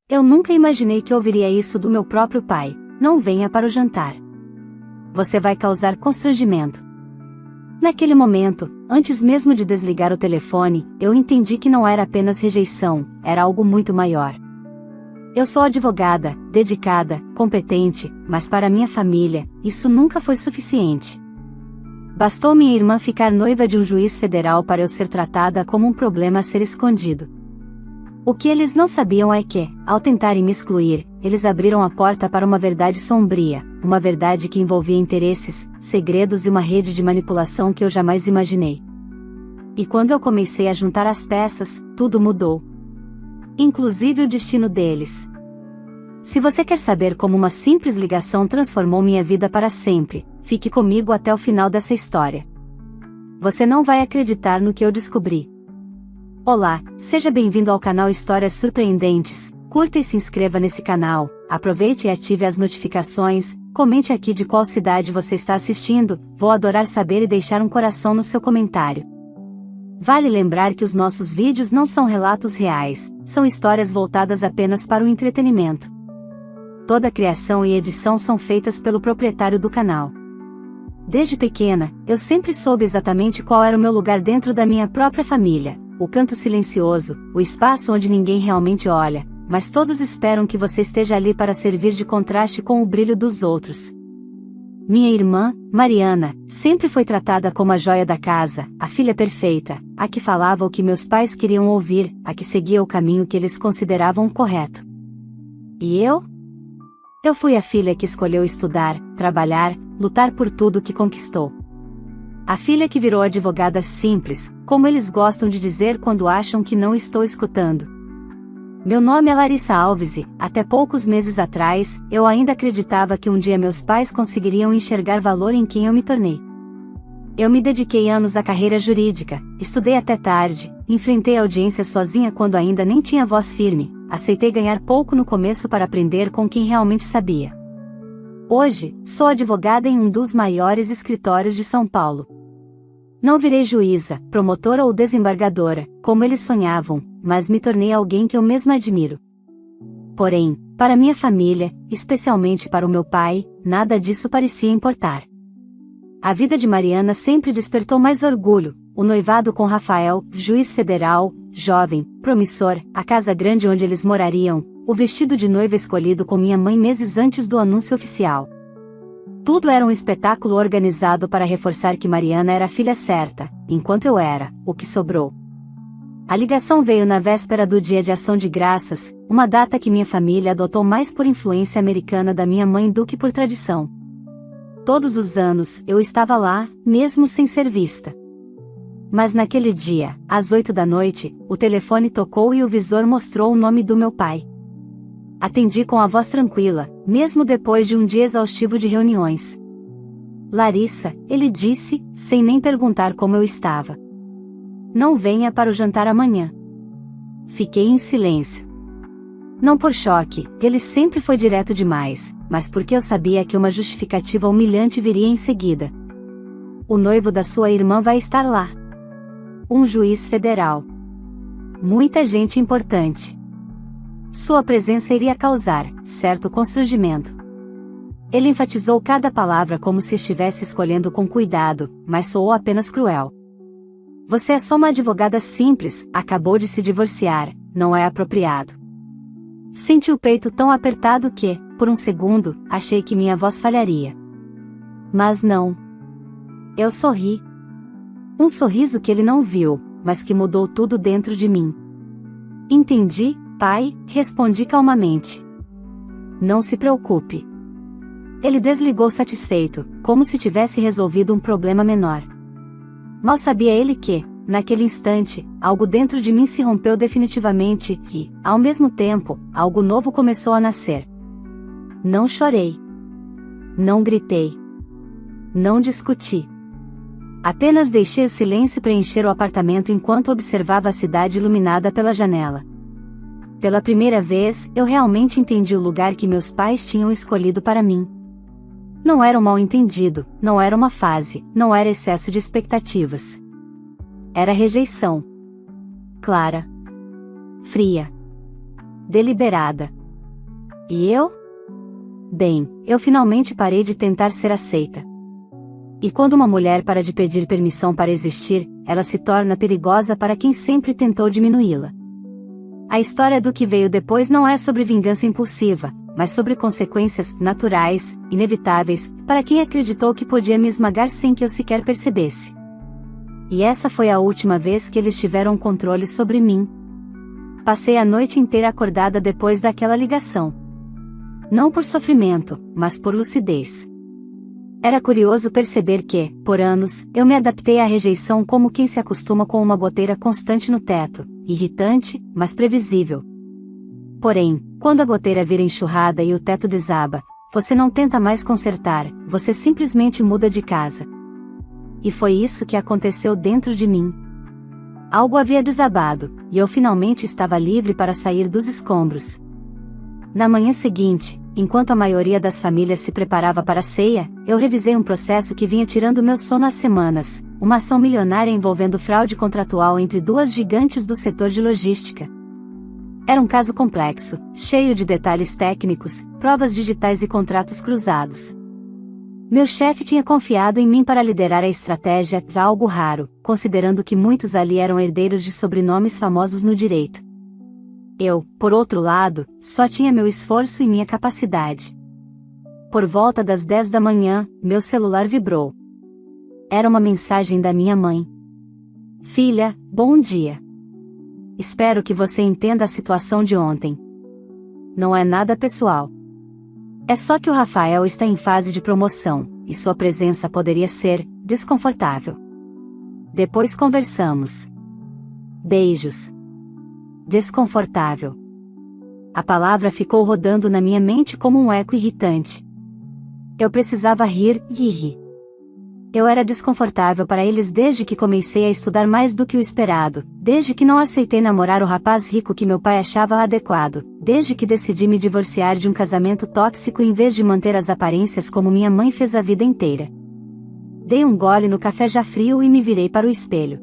Eu nunca imaginei que ouviria isso do meu próprio pai: não venha para o jantar. Você vai causar constrangimento. Naquele momento, antes mesmo de desligar o telefone, eu entendi que não era apenas rejeição, era algo muito maior. Eu sou advogada, dedicada, competente, mas para minha família, isso nunca foi suficiente. Bastou minha irmã ficar noiva de um juiz federal para eu ser tratada como um problema a ser escondido. O que eles não sabiam é que, ao tentarem me excluir, eles abriram a porta para uma verdade sombria, uma verdade que envolvia interesses, segredos e uma rede de manipulação que eu jamais imaginei. E quando eu comecei a juntar as peças, tudo mudou. Inclusive o destino deles. Se você quer saber como uma simples ligação transformou minha vida para sempre, fique comigo até o final dessa história. Você não vai acreditar no que eu descobri. Olá, seja bem-vindo ao canal Histórias Surpreendentes. Curta e se inscreva nesse canal, aproveite e ative as notificações, comente aqui de qual cidade você está assistindo, vou adorar saber e deixar um coração no seu comentário. Vale lembrar que os nossos vídeos não são relatos reais, são histórias voltadas apenas para o entretenimento. Toda a criação e edição são feitas pelo proprietário do canal. Desde pequena, eu sempre soube exatamente qual era o meu lugar dentro da minha própria família, o canto silencioso, o espaço onde ninguém realmente olha, mas todos esperam que você esteja ali para servir de contraste com o brilho dos outros. Minha irmã, Mariana, sempre foi tratada como a joia da casa, a filha perfeita, a que falava o que meus pais queriam ouvir, a que seguia o caminho que eles consideravam correto. E eu? Eu fui a filha que escolheu estudar, trabalhar, lutar por tudo que conquistou. A filha que virou advogada simples, como eles gostam de dizer quando acham que não estou escutando. Meu nome é Larissa Alves e, até poucos meses atrás, eu ainda acreditava que um dia meus pais conseguiriam enxergar valor em quem eu me tornei. Eu me dediquei anos à carreira jurídica, estudei até tarde, enfrentei audiências sozinha quando ainda nem tinha voz firme, aceitei ganhar pouco no começo para aprender com quem realmente sabia. Hoje, sou advogada em um dos maiores escritórios de São Paulo. Não virei juíza, promotora ou desembargadora, como eles sonhavam, mas me tornei alguém que eu mesma admiro. Porém, para minha família, especialmente para o meu pai, nada disso parecia importar. A vida de Mariana sempre despertou mais orgulho, o noivado com Rafael, juiz federal, jovem, promissor, a casa grande onde eles morariam, o vestido de noiva escolhido com minha mãe meses antes do anúncio oficial. Tudo era um espetáculo organizado para reforçar que Mariana era a filha certa, enquanto eu era, o que sobrou. A ligação veio na véspera do Dia de Ação de Graças, uma data que minha família adotou mais por influência americana da minha mãe do que por tradição. Todos os anos, eu estava lá, mesmo sem ser vista. Mas naquele dia, às 8 da noite, o telefone tocou e o visor mostrou o nome do meu pai. Atendi com a voz tranquila, mesmo depois de um dia exaustivo de reuniões. Larissa, ele disse, sem nem perguntar como eu estava. Não venha para o jantar amanhã. Fiquei em silêncio. Não por choque, ele sempre foi direto demais, mas porque eu sabia que uma justificativa humilhante viria em seguida. O noivo da sua irmã vai estar lá. Um juiz federal. Muita gente importante. Sua presença iria causar, certo constrangimento. Ele enfatizou cada palavra como se estivesse escolhendo com cuidado, mas soou apenas cruel. Você é só uma advogada simples, acabou de se divorciar, não é apropriado. Senti o peito tão apertado que, por um segundo, achei que minha voz falharia. Mas não. Eu sorri. Um sorriso que ele não viu, mas que mudou tudo dentro de mim. Entendi, pai, respondi calmamente. Não se preocupe. Ele desligou satisfeito, como se tivesse resolvido um problema menor. Mal sabia ele que, naquele instante, algo dentro de mim se rompeu definitivamente e, ao mesmo tempo, algo novo começou a nascer. Não chorei. Não gritei. Não discuti. Apenas deixei o silêncio preencher o apartamento enquanto observava a cidade iluminada pela janela. Pela primeira vez, eu realmente entendi o lugar que meus pais tinham escolhido para mim. Não era um mal-entendido, não era uma fase, não era excesso de expectativas. Era rejeição. Clara. Fria. deliberada. E eu? Bem, eu finalmente parei de tentar ser aceita. E quando uma mulher para de pedir permissão para existir, ela se torna perigosa para quem sempre tentou diminuí-la. A história do que veio depois não é sobre vingança impulsiva, mas sobre consequências naturais, inevitáveis, para quem acreditou que podia me esmagar sem que eu sequer percebesse. E essa foi a última vez que eles tiveram controle sobre mim. Passei a noite inteira acordada depois daquela ligação. Não por sofrimento, mas por lucidez. Era curioso perceber que, por anos, eu me adaptei à rejeição como quem se acostuma com uma goteira constante no teto, irritante, mas previsível. Porém, quando a goteira vira enxurrada e o teto desaba, você não tenta mais consertar, você simplesmente muda de casa. E foi isso que aconteceu dentro de mim. Algo havia desabado, e eu finalmente estava livre para sair dos escombros. Na manhã seguinte, enquanto a maioria das famílias se preparava para a ceia, eu revisei um processo que vinha tirando meu sono há semanas, uma ação milionária envolvendo fraude contratual entre duas gigantes do setor de logística. Era um caso complexo, cheio de detalhes técnicos, provas digitais e contratos cruzados. Meu chefe tinha confiado em mim para liderar a estratégia, algo raro, considerando que muitos ali eram herdeiros de sobrenomes famosos no direito. Eu, por outro lado, só tinha meu esforço e minha capacidade. Por volta das 10 da manhã, meu celular vibrou. Era uma mensagem da minha mãe. Filha, bom dia. Espero que você entenda a situação de ontem. Não é nada pessoal. É só que o Rafael está em fase de promoção, e sua presença poderia ser desconfortável. Depois conversamos. Beijos. Desconfortável. A palavra ficou rodando na minha mente como um eco irritante. Eu precisava rir e rir. Eu era desconfortável para eles desde que comecei a estudar mais do que o esperado, desde que não aceitei namorar o rapaz rico que meu pai achava adequado, desde que decidi me divorciar de um casamento tóxico em vez de manter as aparências como minha mãe fez a vida inteira. Dei um gole no café já frio e me virei para o espelho.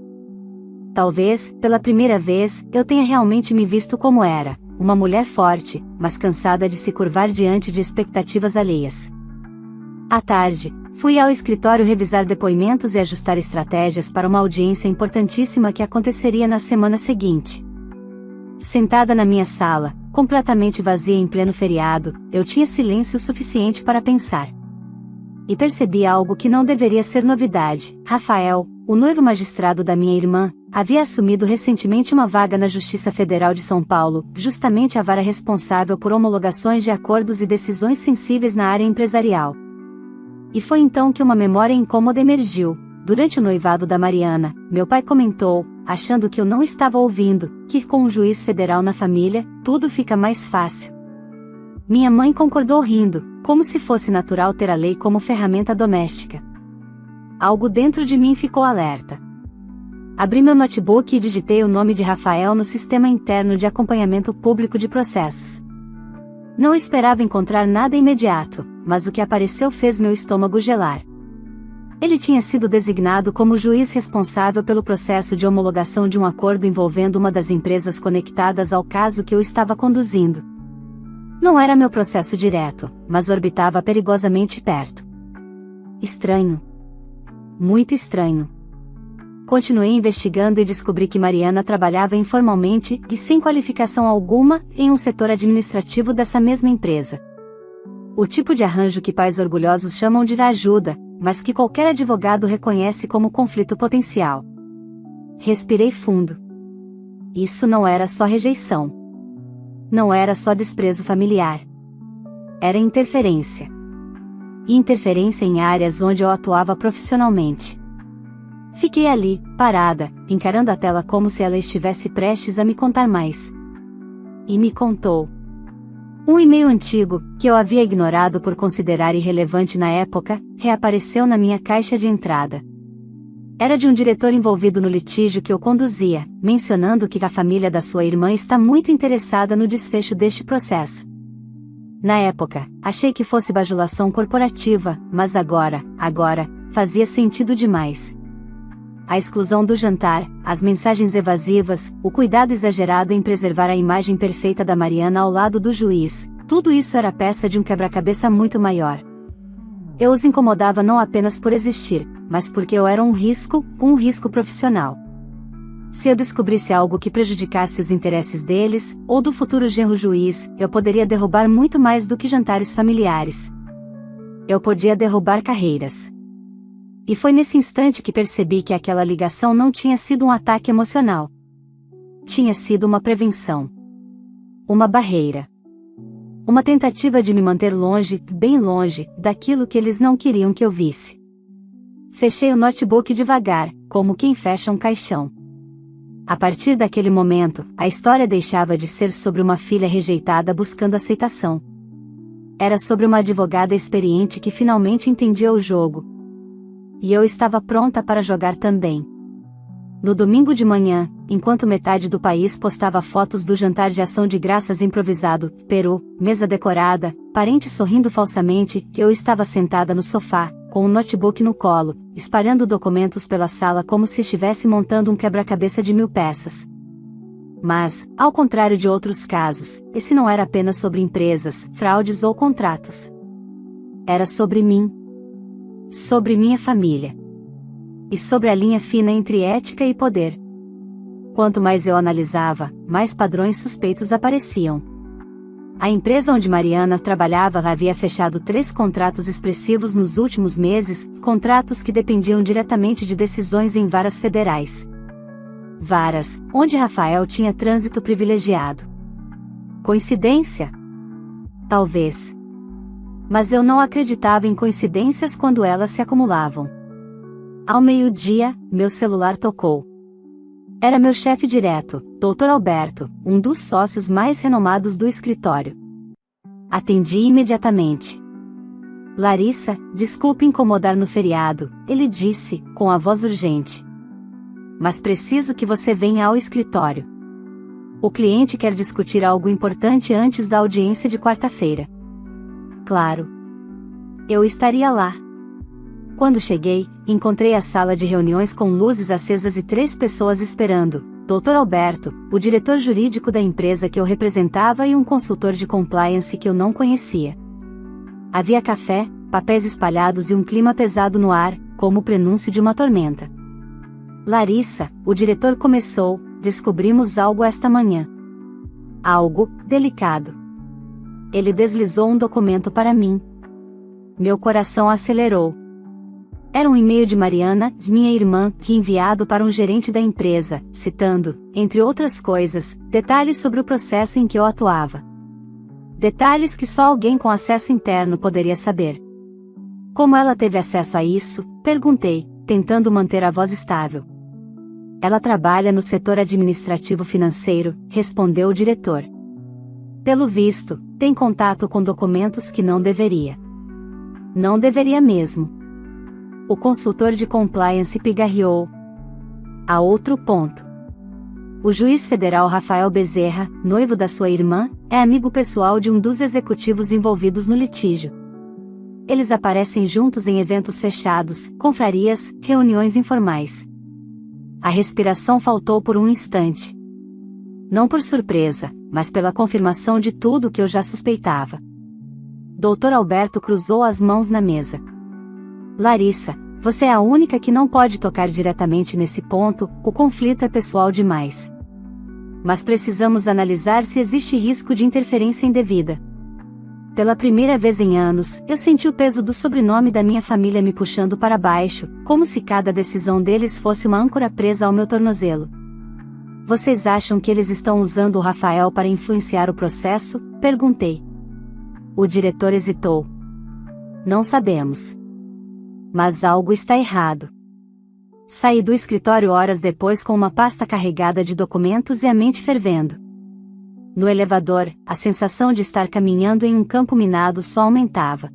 Talvez, pela primeira vez, eu tenha realmente me visto como era, uma mulher forte, mas cansada de se curvar diante de expectativas alheias. À tarde, fui ao escritório revisar depoimentos e ajustar estratégias para uma audiência importantíssima que aconteceria na semana seguinte. Sentada na minha sala, completamente vazia em pleno feriado, eu tinha silêncio suficiente para pensar. E percebi algo que não deveria ser novidade. Rafael, o noivo magistrado da minha irmã, havia assumido recentemente uma vaga na Justiça Federal de São Paulo, justamente a vara responsável por homologações de acordos e decisões sensíveis na área empresarial. E foi então que uma memória incômoda emergiu. Durante o noivado da Mariana, meu pai comentou, achando que eu não estava ouvindo, que com um juiz federal na família, tudo fica mais fácil. Minha mãe concordou rindo, como se fosse natural ter a lei como ferramenta doméstica. Algo dentro de mim ficou alerta. Abri meu notebook e digitei o nome de Rafael no sistema interno de acompanhamento público de processos. Não esperava encontrar nada imediato, mas o que apareceu fez meu estômago gelar. Ele tinha sido designado como juiz responsável pelo processo de homologação de um acordo envolvendo uma das empresas conectadas ao caso que eu estava conduzindo. Não era meu processo direto, mas orbitava perigosamente perto. Estranho. Muito estranho. Continuei investigando e descobri que Mariana trabalhava informalmente e sem qualificação alguma em um setor administrativo dessa mesma empresa. O tipo de arranjo que pais orgulhosos chamam de ajuda, mas que qualquer advogado reconhece como conflito potencial. Respirei fundo. Isso não era só rejeição. Não era só desprezo familiar. Era interferência. E interferência em áreas onde eu atuava profissionalmente. Fiquei ali, parada, encarando a tela como se ela estivesse prestes a me contar mais. E me contou. Um e-mail antigo, que eu havia ignorado por considerar irrelevante na época, reapareceu na minha caixa de entrada. Era de um diretor envolvido no litígio que eu conduzia, mencionando que a família da sua irmã está muito interessada no desfecho deste processo. Na época, achei que fosse bajulação corporativa, mas agora, fazia sentido demais. a exclusão do jantar, as mensagens evasivas, o cuidado exagerado em preservar a imagem perfeita da Mariana ao lado do juiz, tudo isso era peça de um quebra-cabeça muito maior. Eu os incomodava não apenas por existir, mas porque eu era um risco profissional. Se eu descobrisse algo que prejudicasse os interesses deles, ou do futuro genro juiz, eu poderia derrubar muito mais do que jantares familiares. Eu podia derrubar carreiras. E foi nesse instante que percebi que aquela ligação não tinha sido um ataque emocional. Tinha sido uma prevenção. Uma barreira. Uma tentativa de me manter longe, bem longe, daquilo que eles não queriam que eu visse. Fechei o notebook devagar, como quem fecha um caixão. A partir daquele momento, a história deixava de ser sobre uma filha rejeitada buscando aceitação. Era sobre uma advogada experiente que finalmente entendia o jogo. E eu estava pronta para jogar também. No domingo de manhã, enquanto metade do país postava fotos do jantar de ação de graças improvisado, peru, mesa decorada, parentes sorrindo falsamente, eu estava sentada no sofá, com o notebook no colo, espalhando documentos pela sala como se estivesse montando um quebra-cabeça de 1000 peças. Mas, ao contrário de outros casos, esse não era apenas sobre empresas, fraudes ou contratos. Era sobre mim. Sobre minha família. E sobre a linha fina entre ética e poder. Quanto mais eu analisava, mais padrões suspeitos apareciam. A empresa onde Mariana trabalhava havia fechado 3 contratos expressivos nos últimos meses, contratos que dependiam diretamente de decisões em varas federais. Varas, onde Rafael tinha trânsito privilegiado. Coincidência? Talvez. Mas eu não acreditava em coincidências quando elas se acumulavam. Ao meio-dia, meu celular tocou. Era meu chefe direto, Dr. Alberto, um dos sócios mais renomados do escritório. Atendi imediatamente. Larissa, desculpe incomodar no feriado, ele disse, com a voz urgente. Mas preciso que você venha ao escritório. O cliente quer discutir algo importante antes da audiência de quarta-feira. Claro. Eu estaria lá. Quando cheguei, encontrei a sala de reuniões com luzes acesas e 3 pessoas esperando, Dr. Alberto, o diretor jurídico da empresa que eu representava e um consultor de compliance que eu não conhecia. Havia café, papéis espalhados e um clima pesado no ar, como o prenúncio de uma tormenta. Larissa, o diretor começou, descobrimos algo esta manhã. Algo delicado. Ele deslizou um documento para mim. Meu coração acelerou. Era um e-mail de Mariana, minha irmã, que enviado para um gerente da empresa, citando, entre outras coisas, detalhes sobre o processo em que eu atuava. Detalhes que só alguém com acesso interno poderia saber. Como ela teve acesso a isso? Perguntei, tentando manter a voz estável. Ela trabalha no setor administrativo financeiro, respondeu o diretor. Pelo visto, tem contato com documentos que não deveria. Não deveria mesmo. O consultor de compliance pigarreou. Há outro ponto. O juiz federal Rafael Bezerra, noivo da sua irmã, é amigo pessoal de um dos executivos envolvidos no litígio. Eles aparecem juntos em eventos fechados, confrarias, reuniões informais. A respiração faltou por um instante. Não por surpresa, mas pela confirmação de tudo o que eu já suspeitava. Dr. Alberto cruzou as mãos na mesa. Larissa, você é a única que não pode tocar diretamente nesse ponto, o conflito é pessoal demais. Mas precisamos analisar se existe risco de interferência indevida. Pela primeira vez em anos, eu senti o peso do sobrenome da minha família me puxando para baixo, como se cada decisão deles fosse uma âncora presa ao meu tornozelo. Vocês acham que eles estão usando o Rafael para influenciar o processo? Perguntei. O diretor hesitou. Não sabemos. Mas algo está errado. Saí do escritório horas depois com uma pasta carregada de documentos e a mente fervendo. No elevador, a sensação de estar caminhando em um campo minado só aumentava.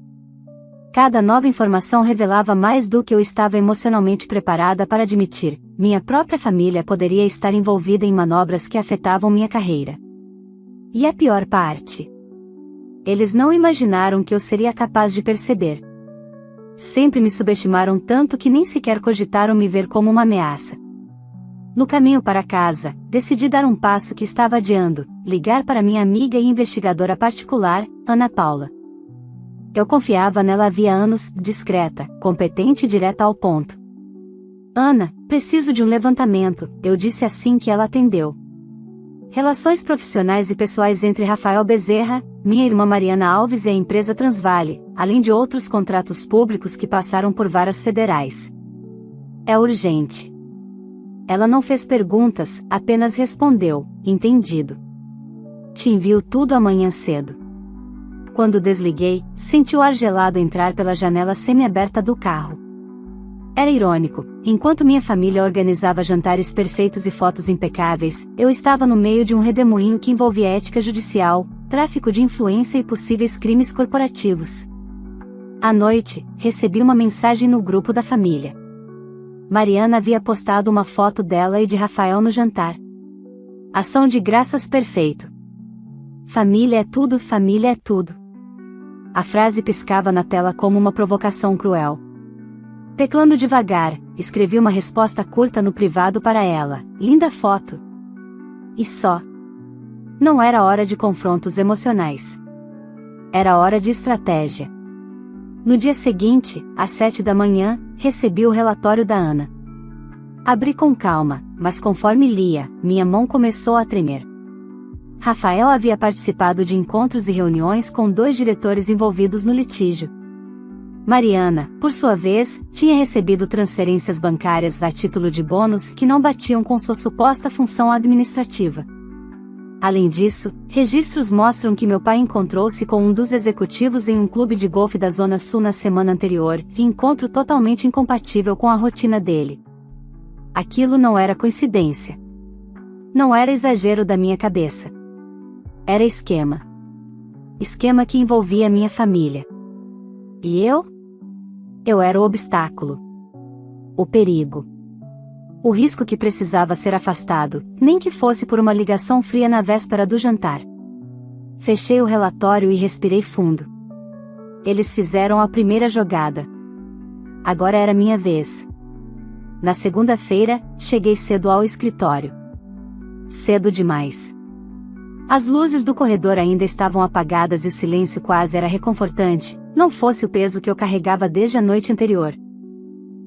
Cada nova informação revelava mais do que eu estava emocionalmente preparada para admitir. Minha própria família poderia estar envolvida em manobras que afetavam minha carreira. E a pior parte? Eles não imaginaram que eu seria capaz de perceber. Sempre me subestimaram tanto que nem sequer cogitaram me ver como uma ameaça. No caminho para casa, decidi dar um passo que estava adiando, ligar para minha amiga e investigadora particular, Ana Paula. Eu confiava nela havia anos, discreta, competente e direta ao ponto. Ana, preciso de um levantamento, eu disse assim que ela atendeu. Relações profissionais e pessoais entre Rafael Bezerra, minha irmã Mariana Alves e a empresa Transvale, além de outros contratos públicos que passaram por varas federais. É urgente. Ela não fez perguntas, apenas respondeu, entendido. Te envio tudo amanhã cedo. Quando desliguei, senti o ar gelado entrar pela janela semi-aberta do carro. Era irônico, enquanto minha família organizava jantares perfeitos e fotos impecáveis, eu estava no meio de um redemoinho que envolvia ética judicial, tráfico de influência e possíveis crimes corporativos. À noite, recebi uma mensagem no grupo da família. Mariana havia postado uma foto dela e de Rafael no jantar. Ação de graças perfeito. Família é tudo, família é tudo. A frase piscava na tela como uma provocação cruel. Teclando devagar, escrevi uma resposta curta no privado para ela, linda foto. E só. Não era hora de confrontos emocionais. Era hora de estratégia. No dia seguinte, às 7 da manhã, recebi o relatório da Ana. Abri com calma, mas conforme lia, minha mão começou a tremer. Rafael havia participado de encontros e reuniões com 2 diretores envolvidos no litígio. Mariana, por sua vez, tinha recebido transferências bancárias a título de bônus que não batiam com sua suposta função administrativa. Além disso, registros mostram que meu pai encontrou-se com um dos executivos em um clube de golfe da Zona Sul na semana anterior, encontro totalmente incompatível com a rotina dele. Aquilo não era coincidência. Não era exagero da minha cabeça. Era esquema. Esquema que envolvia minha família. E eu? Eu era o obstáculo. O perigo. O risco que precisava ser afastado, nem que fosse por uma ligação fria na véspera do jantar. Fechei o relatório e respirei fundo. Eles fizeram a primeira jogada. Agora era minha vez. Na segunda-feira, cheguei cedo ao escritório. Cedo demais. As luzes do corredor ainda estavam apagadas e o silêncio quase era reconfortante, não fosse o peso que eu carregava desde a noite anterior.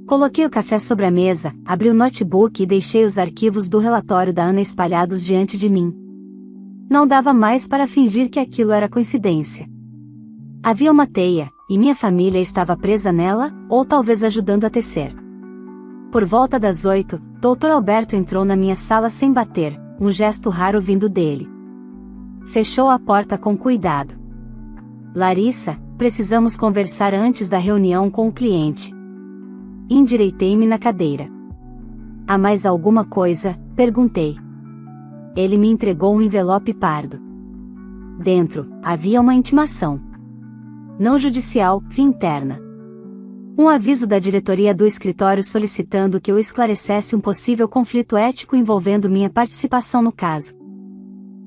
Coloquei o café sobre a mesa, abri o notebook e deixei os arquivos do relatório da Ana espalhados diante de mim. Não dava mais para fingir que aquilo era coincidência. Havia uma teia, e minha família estava presa nela, ou talvez ajudando a tecer. Por volta das 8, Dr. Alberto entrou na minha sala sem bater, um gesto raro vindo dele. Fechou a porta com cuidado. Larissa, precisamos conversar antes da reunião com o cliente. Endireitei-me na cadeira. Há mais alguma coisa? Perguntei. Ele me entregou um envelope pardo. Dentro, havia uma intimação. Não judicial, interna. Um aviso da diretoria do escritório solicitando que eu esclarecesse um possível conflito ético envolvendo minha participação no caso.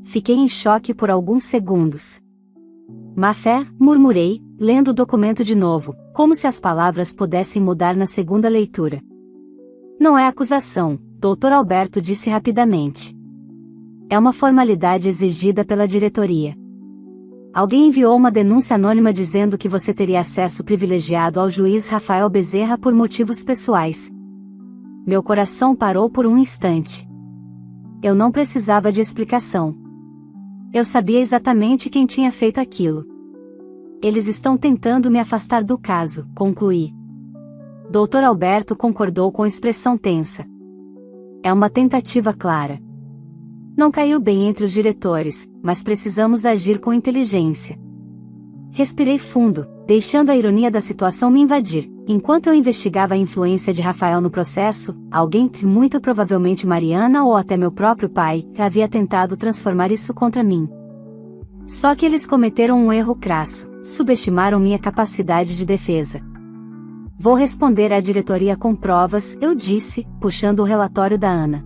Fiquei em choque por alguns segundos. Má fé, murmurei, lendo o documento de novo, como se as palavras pudessem mudar na segunda leitura. Não é acusação, Dr. Alberto disse rapidamente. É uma formalidade exigida pela diretoria. Alguém enviou uma denúncia anônima dizendo que você teria acesso privilegiado ao juiz Rafael Bezerra por motivos pessoais. Meu coração parou por um instante. Eu não precisava de explicação. Eu sabia exatamente quem tinha feito aquilo. Eles estão tentando me afastar do caso, concluí. Dr. Alberto concordou com expressão tensa. É uma tentativa clara. Não caiu bem entre os diretores, mas precisamos agir com inteligência. Respirei fundo, deixando a ironia da situação me invadir. Enquanto eu investigava a influência de Rafael no processo, alguém, muito provavelmente Mariana ou até meu próprio pai, havia tentado transformar isso contra mim. Só que eles cometeram um erro crasso, subestimaram minha capacidade de defesa. Vou responder à diretoria com provas, eu disse, puxando o relatório da Ana.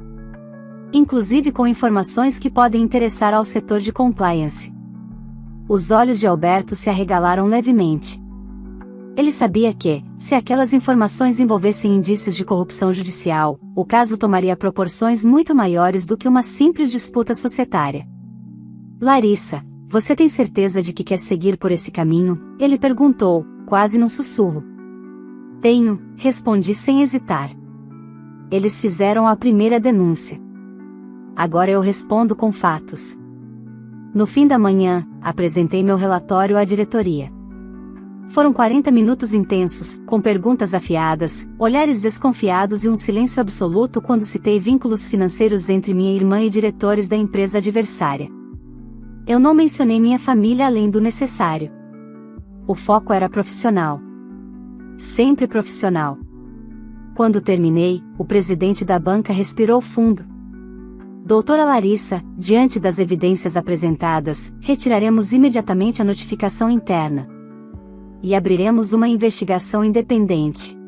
Inclusive com informações que podem interessar ao setor de compliance. Os olhos de Alberto se arregalaram levemente. Ele sabia que, se aquelas informações envolvessem indícios de corrupção judicial, o caso tomaria proporções muito maiores do que uma simples disputa societária. Larissa, você tem certeza de que quer seguir por esse caminho? Ele perguntou, quase num sussurro. Tenho, respondi sem hesitar. Eles fizeram a primeira denúncia. Agora eu respondo com fatos. No fim da manhã, apresentei meu relatório à diretoria. Foram 40 minutos intensos, com perguntas afiadas, olhares desconfiados e um silêncio absoluto quando citei vínculos financeiros entre minha irmã e diretores da empresa adversária. Eu não mencionei minha família além do necessário. O foco era profissional. Sempre profissional. Quando terminei, o presidente da banca respirou fundo. Doutora Larissa, diante das evidências apresentadas, retiraremos imediatamente a notificação interna. E abriremos uma investigação independente.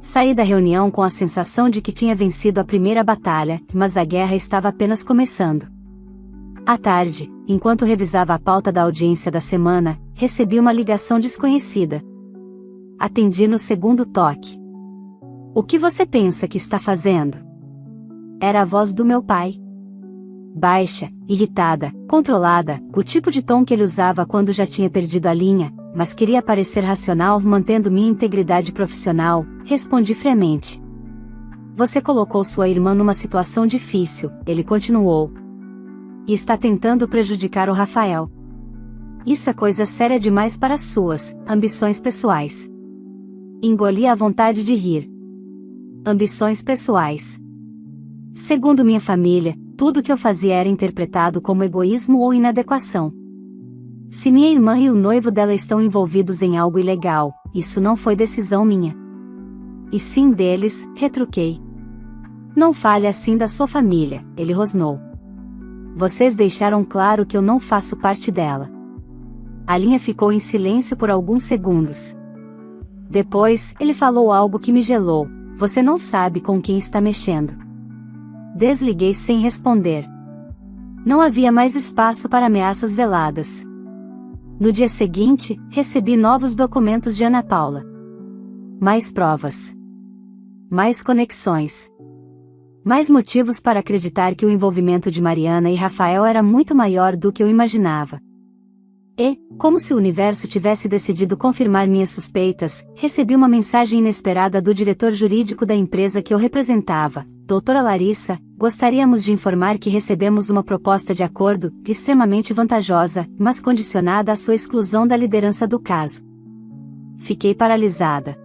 Saí da reunião com a sensação de que tinha vencido a primeira batalha, mas a guerra estava apenas começando. À tarde, enquanto revisava a pauta da audiência da semana, recebi uma ligação desconhecida. Atendi no segundo toque. O que você pensa que está fazendo? Era a voz do meu pai. Baixa, irritada, controlada, o tipo de tom que ele usava quando já tinha perdido a linha, mas queria parecer racional mantendo minha integridade profissional, respondi friamente. Você colocou sua irmã numa situação difícil, ele continuou. E está tentando prejudicar o Rafael. Isso é coisa séria demais para suas ambições pessoais. Engoli a vontade de rir. Ambições pessoais. Segundo minha família, tudo que eu fazia era interpretado como egoísmo ou inadequação. Se minha irmã e o noivo dela estão envolvidos em algo ilegal, isso não foi decisão minha. E sim deles, retruquei. Não fale assim da sua família, ele rosnou. Vocês deixaram claro que eu não faço parte dela. A linha ficou em silêncio por alguns segundos. Depois, ele falou algo que me gelou. Você não sabe com quem está mexendo. Desliguei sem responder. Não havia mais espaço para ameaças veladas. No dia seguinte, recebi novos documentos de Ana Paula. Mais provas. Mais conexões. Mais motivos para acreditar que o envolvimento de Mariana e Rafael era muito maior do que eu imaginava. E, como se o universo tivesse decidido confirmar minhas suspeitas, recebi uma mensagem inesperada do diretor jurídico da empresa que eu representava. Doutora Larissa, gostaríamos de informar que recebemos uma proposta de acordo, extremamente vantajosa, mas condicionada à sua exclusão da liderança do caso. Fiquei paralisada.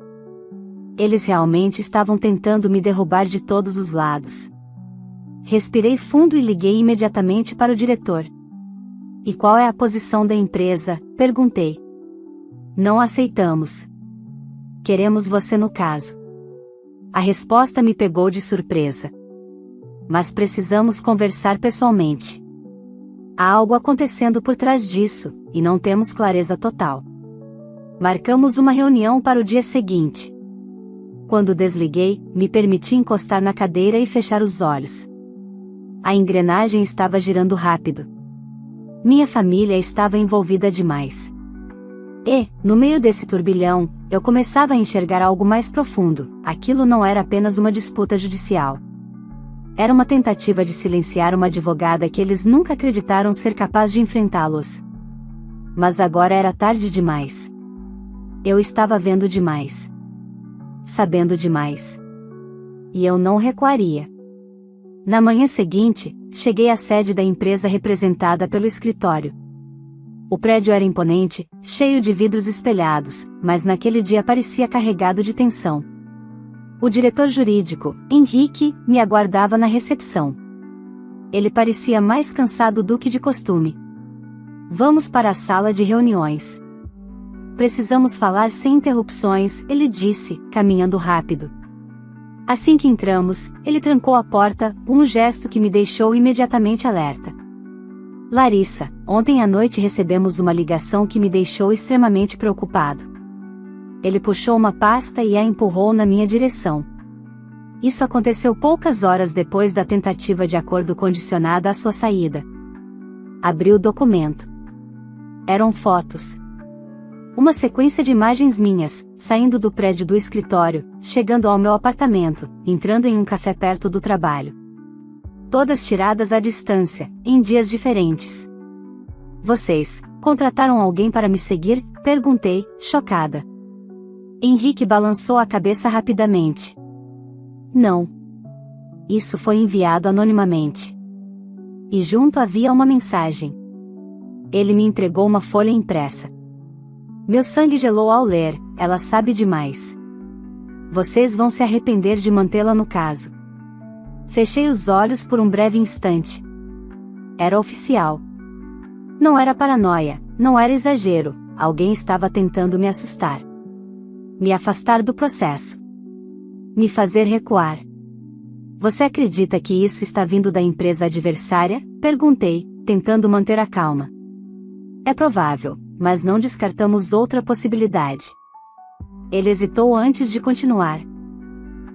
Eles realmente estavam tentando me derrubar de todos os lados. Respirei fundo e liguei imediatamente para o diretor. E qual é a posição da empresa? Perguntei. Não aceitamos. Queremos você no caso. A resposta me pegou de surpresa. Mas precisamos conversar pessoalmente. Há algo acontecendo por trás disso, e não temos clareza total. Marcamos uma reunião para o dia seguinte. Quando desliguei, me permiti encostar na cadeira e fechar os olhos. A engrenagem estava girando rápido. Minha família estava envolvida demais. E, no meio desse turbilhão, eu começava a enxergar algo mais profundo. Aquilo não era apenas uma disputa judicial. Era uma tentativa de silenciar uma advogada que eles nunca acreditaram ser capaz de enfrentá-los. Mas agora era tarde demais. Eu estava vendo demais. Sabendo demais. E eu não recuaria. Na manhã seguinte, cheguei à sede da empresa representada pelo escritório. O prédio era imponente, cheio de vidros espelhados, mas naquele dia parecia carregado de tensão. O diretor jurídico, Henrique, me aguardava na recepção. Ele parecia mais cansado do que de costume. Vamos para a sala de reuniões. Precisamos falar sem interrupções, ele disse, caminhando rápido. Assim que entramos, ele trancou a porta, um gesto que me deixou imediatamente alerta. Larissa, ontem à noite recebemos uma ligação que me deixou extremamente preocupado. Ele puxou uma pasta e a empurrou na minha direção. Isso aconteceu poucas horas depois da tentativa de acordo condicionada à sua saída. Abri o documento. Eram fotos. Uma sequência de imagens minhas, saindo do prédio do escritório, chegando ao meu apartamento, entrando em um café perto do trabalho. Todas tiradas à distância, em dias diferentes. Vocês contrataram alguém para me seguir? Perguntei, chocada. Henrique balançou a cabeça rapidamente. Não. Isso foi enviado anonimamente. E junto havia uma mensagem. Ele me entregou uma folha impressa. Meu sangue gelou ao ler, ela sabe demais. Vocês vão se arrepender de mantê-la no caso. Fechei os olhos por um breve instante. Era oficial. Não era paranoia, não era exagero, alguém estava tentando me assustar. Me afastar do processo. Me fazer recuar. Você acredita que isso está vindo da empresa adversária? Perguntei, tentando manter a calma. É provável, mas não descartamos outra possibilidade. Ele hesitou antes de continuar.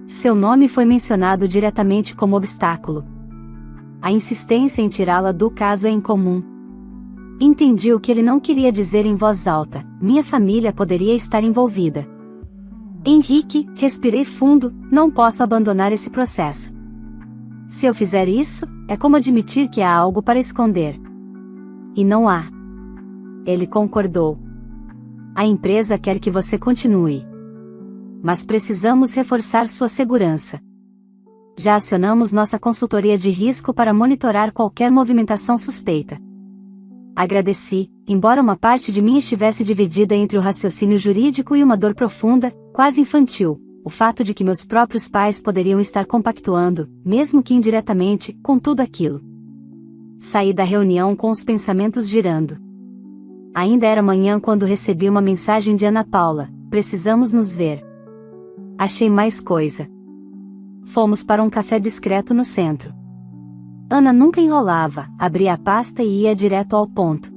Seu nome foi mencionado diretamente como obstáculo. A insistência em tirá-la do caso é incomum. Entendi o que ele não queria dizer em voz alta, minha família poderia estar envolvida. Henrique, respirei fundo, não posso abandonar esse processo. Se eu fizer isso, é como admitir que há algo para esconder. E não há. Ele concordou. A empresa quer que você continue. Mas precisamos reforçar sua segurança. Já acionamos nossa consultoria de risco para monitorar qualquer movimentação suspeita. Agradeci, embora uma parte de mim estivesse dividida entre o raciocínio jurídico e uma dor profunda, quase infantil, o fato de que meus próprios pais poderiam estar compactuando, mesmo que indiretamente, com tudo aquilo. Saí da reunião com os pensamentos girando. Ainda era manhã quando recebi uma mensagem de Ana Paula: precisamos nos ver. Achei mais coisa. Fomos para um café discreto no centro. Ana nunca enrolava, abria a pasta e ia direto ao ponto.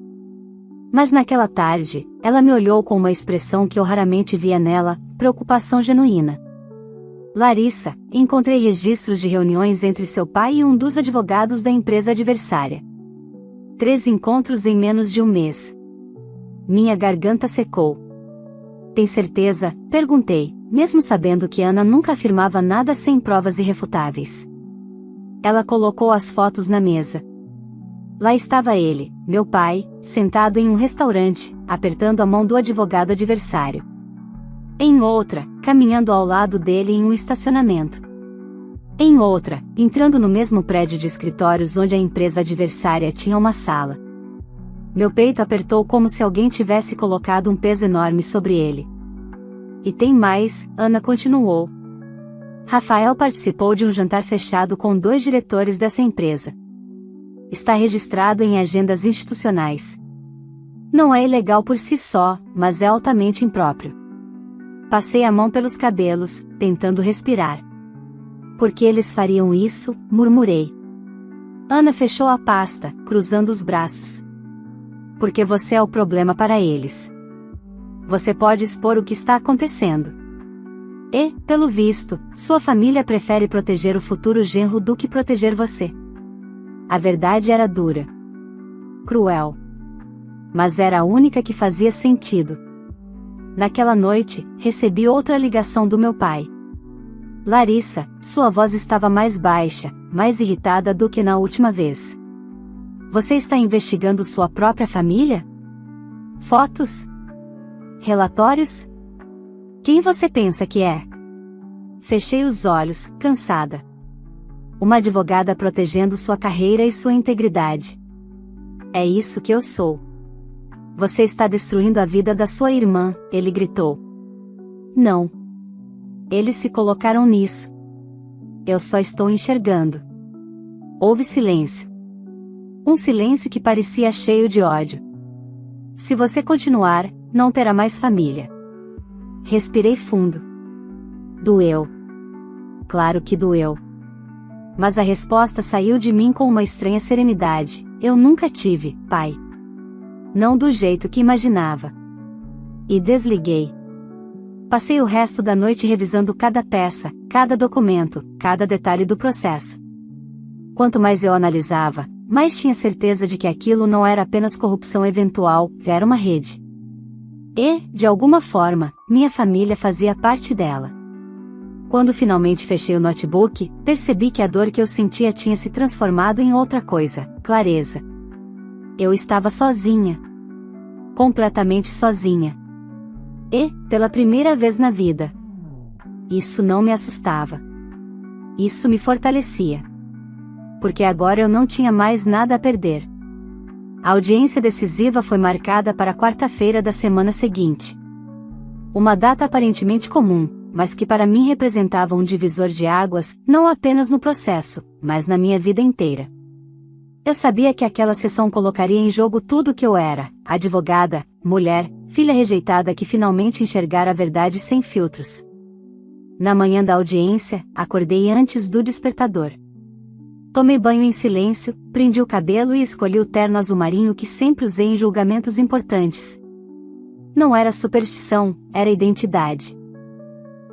Mas naquela tarde, ela me olhou com uma expressão que eu raramente via nela, preocupação genuína. Larissa, encontrei registros de reuniões entre seu pai e um dos advogados da empresa adversária. 3 encontros em menos de um mês. Minha garganta secou. Tem certeza? Perguntei, mesmo sabendo que Ana nunca afirmava nada sem provas irrefutáveis. Ela colocou as fotos na mesa. Lá estava ele, meu pai, sentado em um restaurante, apertando a mão do advogado adversário. Em outra, caminhando ao lado dele em um estacionamento. Em outra, entrando no mesmo prédio de escritórios onde a empresa adversária tinha uma sala. Meu peito apertou como se alguém tivesse colocado um peso enorme sobre ele. E tem mais, Ana continuou. Rafael participou de um jantar fechado com 2 diretores dessa empresa. Está registrado em agendas institucionais. Não é ilegal por si só, mas é altamente impróprio. Passei a mão pelos cabelos, tentando respirar. Por que eles fariam isso? Murmurei. Ana fechou a pasta, cruzando os braços. Porque você é o problema para eles. Você pode expor o que está acontecendo. E, pelo visto, sua família prefere proteger o futuro genro do que proteger você. A verdade era dura. Cruel. Mas era a única que fazia sentido. Naquela noite, recebi outra ligação do meu pai. Larissa, sua voz estava mais baixa, mais irritada do que na última vez. Você está investigando sua própria família? Fotos? Relatórios? Quem você pensa que é? Fechei os olhos, cansada. Uma advogada protegendo sua carreira e sua integridade. É isso que eu sou. Você está destruindo a vida da sua irmã, ele gritou. Não. Eles se colocaram nisso. Eu só estou enxergando. Houve silêncio. Um silêncio que parecia cheio de ódio. Se você continuar, não terá mais família. Respirei fundo. Doeu. Claro que doeu. Mas a resposta saiu de mim com uma estranha serenidade. Eu nunca tive, pai. Não do jeito que imaginava. E desliguei. Passei o resto da noite revisando cada peça, cada documento, cada detalhe do processo. Quanto mais eu analisava, mais tinha certeza de que aquilo não era apenas corrupção eventual, era uma rede. E, de alguma forma, minha família fazia parte dela. Quando finalmente fechei o notebook, percebi que a dor que eu sentia tinha se transformado em outra coisa: clareza. Eu estava sozinha. Completamente sozinha. E, pela primeira vez na vida. Isso não me assustava. Isso me fortalecia. Porque agora eu não tinha mais nada a perder. A audiência decisiva foi marcada para a quarta-feira da semana seguinte. Uma data aparentemente comum, mas que para mim representava um divisor de águas, não apenas no processo, mas na minha vida inteira. Eu sabia que aquela sessão colocaria em jogo tudo o que eu era: advogada, mulher, filha rejeitada que finalmente enxergara a verdade sem filtros. Na manhã da audiência, acordei antes do despertador. Tomei banho em silêncio, prendi o cabelo e escolhi o terno azul marinho que sempre usei em julgamentos importantes. Não era superstição, era identidade.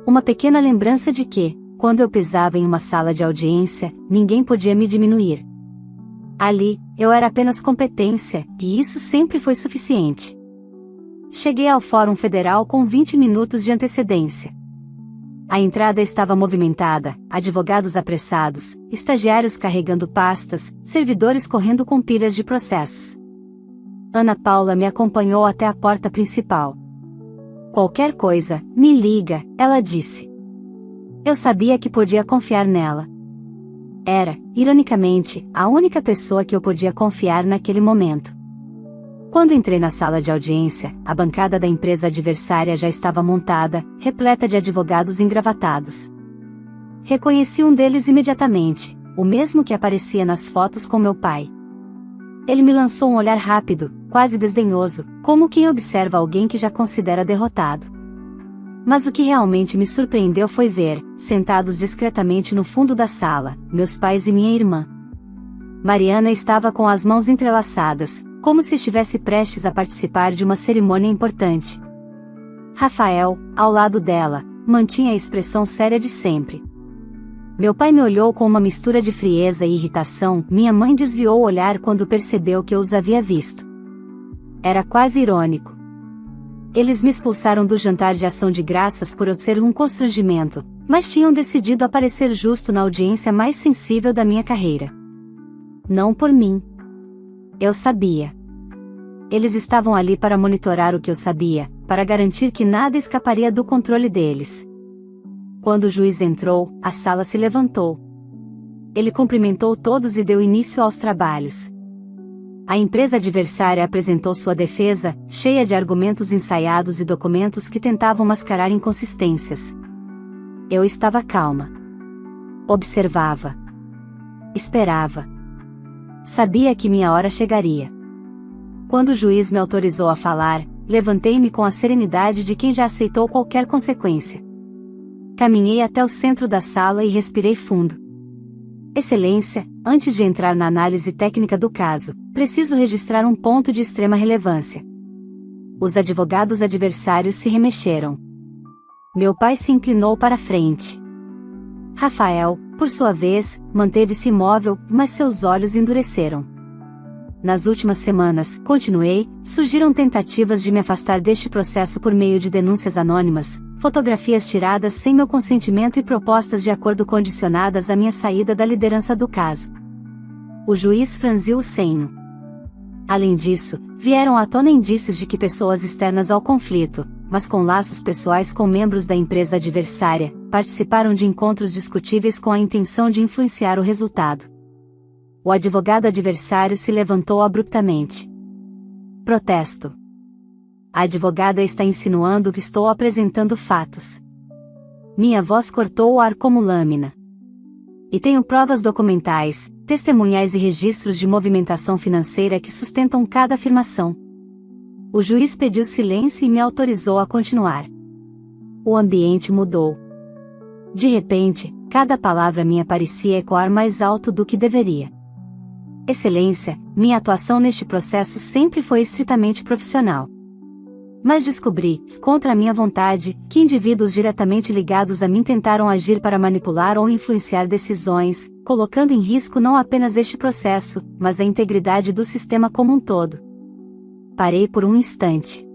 Uma pequena lembrança de que, quando eu pisava em uma sala de audiência, ninguém podia me diminuir. Ali, eu era apenas competência, e isso sempre foi suficiente. Cheguei ao Fórum Federal com 20 minutos de antecedência. A entrada estava movimentada, advogados apressados, estagiários carregando pastas, servidores correndo com pilhas de processos. Ana Paula me acompanhou até a porta principal. "Qualquer coisa, me liga", ela disse. Eu sabia que podia confiar nela. Era, ironicamente, a única pessoa que eu podia confiar naquele momento. Quando entrei na sala de audiência, a bancada da empresa adversária já estava montada, repleta de advogados engravatados. Reconheci um deles imediatamente, o mesmo que aparecia nas fotos com meu pai. Ele me lançou um olhar rápido, quase desdenhoso, como quem observa alguém que já considera derrotado. Mas o que realmente me surpreendeu foi ver, sentados discretamente no fundo da sala, meus pais e minha irmã. Mariana estava com as mãos entrelaçadas, como se estivesse prestes a participar de uma cerimônia importante. Rafael, ao lado dela, mantinha a expressão séria de sempre. Meu pai me olhou com uma mistura de frieza e irritação, minha mãe desviou o olhar quando percebeu que eu os havia visto. Era quase irônico. Eles me expulsaram do jantar de ação de graças por eu ser um constrangimento, mas tinham decidido aparecer justo na audiência mais sensível da minha carreira. Não por mim. Eu sabia. Eles estavam ali para monitorar o que eu sabia, para garantir que nada escaparia do controle deles. Quando o juiz entrou, a sala se levantou. Ele cumprimentou todos e deu início aos trabalhos. A empresa adversária apresentou sua defesa, cheia de argumentos ensaiados e documentos que tentavam mascarar inconsistências. Eu estava calma. Observava. Esperava. Sabia que minha hora chegaria. Quando o juiz me autorizou a falar, levantei-me com a serenidade de quem já aceitou qualquer consequência. Caminhei até o centro da sala e respirei fundo. Excelência, antes de entrar na análise técnica do caso, preciso registrar um ponto de extrema relevância. Os advogados adversários se remexeram. Meu pai se inclinou para a frente. Rafael, por sua vez, manteve-se imóvel, mas seus olhos endureceram. Nas últimas semanas, continuei, surgiram tentativas de me afastar deste processo por meio de denúncias anônimas, fotografias tiradas sem meu consentimento e propostas de acordo condicionadas à minha saída da liderança do caso. O juiz franziu o senho. Além disso, vieram à tona indícios de que pessoas externas ao conflito, mas com laços pessoais com membros da empresa adversária, participaram de encontros discutíveis com a intenção de influenciar o resultado. O advogado adversário se levantou abruptamente. Protesto. A advogada está insinuando que estou apresentando fatos. Minha voz cortou o ar como lâmina. E tenho provas documentais, testemunhais e registros de movimentação financeira que sustentam cada afirmação. O juiz pediu silêncio e me autorizou a continuar. O ambiente mudou. De repente, cada palavra minha parecia ecoar mais alto do que deveria. Excelência, minha atuação neste processo sempre foi estritamente profissional. Mas descobri, contra a minha vontade, que indivíduos diretamente ligados a mim tentaram agir para manipular ou influenciar decisões, colocando em risco não apenas este processo, mas a integridade do sistema como um todo. Parei por um instante.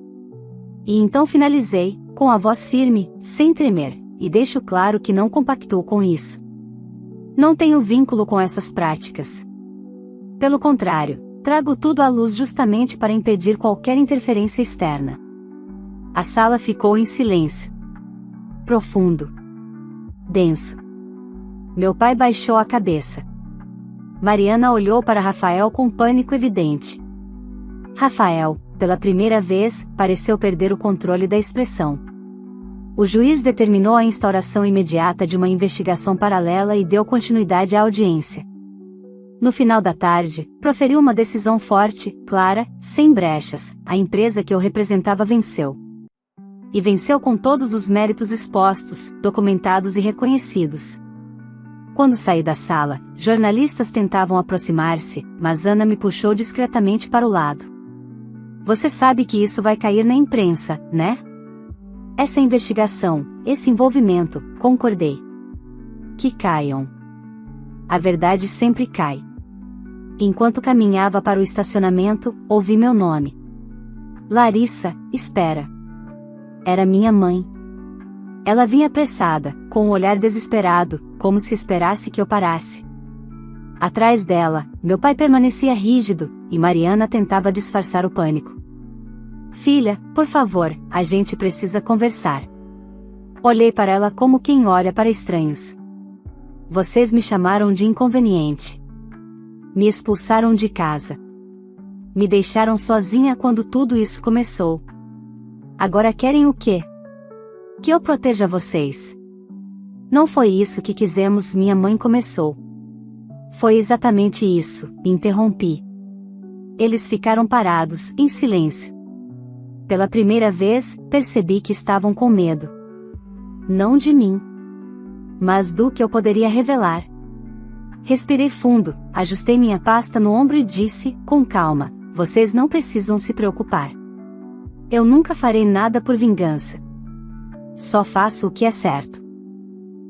E então finalizei, com a voz firme, sem tremer, e deixo claro que não compactuo com isso. Não tenho vínculo com essas práticas. Pelo contrário, trago tudo à luz justamente para impedir qualquer interferência externa. A sala ficou em silêncio. Profundo. Denso. Meu pai baixou a cabeça. Mariana olhou para Rafael com pânico evidente. Rafael, pela primeira vez, pareceu perder o controle da expressão. O juiz determinou a instauração imediata de uma investigação paralela e deu continuidade à audiência. No final da tarde, proferiu uma decisão forte, clara, sem brechas. A empresa que eu representava venceu. E venceu com todos os méritos expostos, documentados e reconhecidos. Quando saí da sala, jornalistas tentavam aproximar-se, mas Ana me puxou discretamente para o lado. Você sabe que isso vai cair na imprensa, né? Essa investigação, esse envolvimento, concordei. Que caiam. A verdade sempre cai. Enquanto caminhava para o estacionamento, ouvi meu nome. Larissa, espera. Era minha mãe. Ela vinha apressada, com um olhar desesperado, como se esperasse que eu parasse. Atrás dela, meu pai permanecia rígido, e Mariana tentava disfarçar o pânico. Filha, por favor, a gente precisa conversar. Olhei para ela como quem olha para estranhos. Vocês me chamaram de inconveniente. Me expulsaram de casa. Me deixaram sozinha quando tudo isso começou. Agora querem o quê? Que eu proteja vocês. Não foi isso que quisemos, minha mãe começou. Foi exatamente isso, interrompi. Eles ficaram parados, em silêncio. Pela primeira vez, percebi que estavam com medo. Não de mim, mas do que eu poderia revelar. Respirei fundo, ajustei minha pasta no ombro e disse, com calma, vocês não precisam se preocupar. Eu nunca farei nada por vingança. Só faço o que é certo.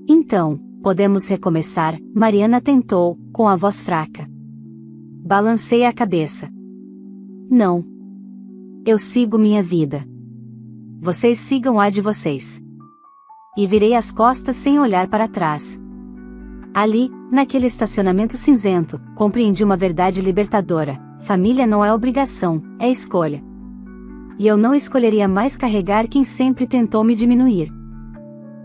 Então, podemos recomeçar, Mariana tentou, com a voz fraca. Balancei a cabeça. Não. Eu sigo minha vida. Vocês sigam a de vocês. E virei as costas sem olhar para trás. Ali, naquele estacionamento cinzento, compreendi uma verdade libertadora: família não é obrigação, é escolha. E eu não escolheria mais carregar quem sempre tentou me diminuir.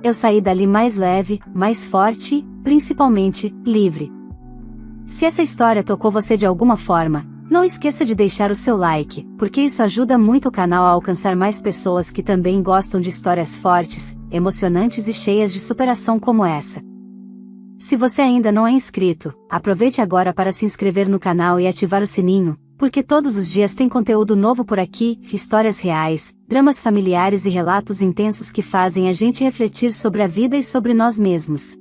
Eu saí dali mais leve, mais forte e, principalmente, livre. Se essa história tocou você de alguma forma, não esqueça de deixar o seu like, porque isso ajuda muito o canal a alcançar mais pessoas que também gostam de histórias fortes, emocionantes e cheias de superação como essa. Se você ainda não é inscrito, aproveite agora para se inscrever no canal e ativar o sininho, porque todos os dias tem conteúdo novo por aqui, histórias reais, dramas familiares e relatos intensos que fazem a gente refletir sobre a vida e sobre nós mesmos.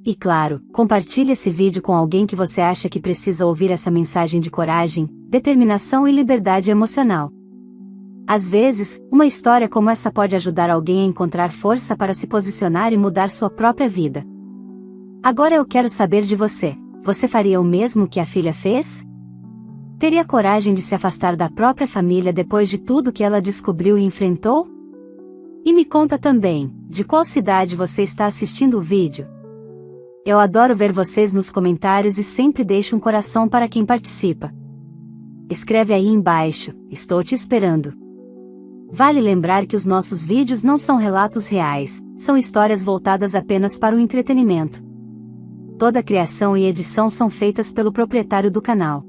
E claro, compartilhe esse vídeo com alguém que você acha que precisa ouvir essa mensagem de coragem, determinação e liberdade emocional. Às vezes, uma história como essa pode ajudar alguém a encontrar força para se posicionar e mudar sua própria vida. Agora eu quero saber de você. Você faria o mesmo que a filha fez? Teria coragem de se afastar da própria família depois de tudo que ela descobriu e enfrentou? E me conta também, de qual cidade você está assistindo o vídeo? Eu adoro ver vocês nos comentários e sempre deixo um coração para quem participa. Escreve aí embaixo, estou te esperando. Vale lembrar que os nossos vídeos não são relatos reais, são histórias voltadas apenas para o entretenimento. Toda a criação e edição são feitas pelo proprietário do canal.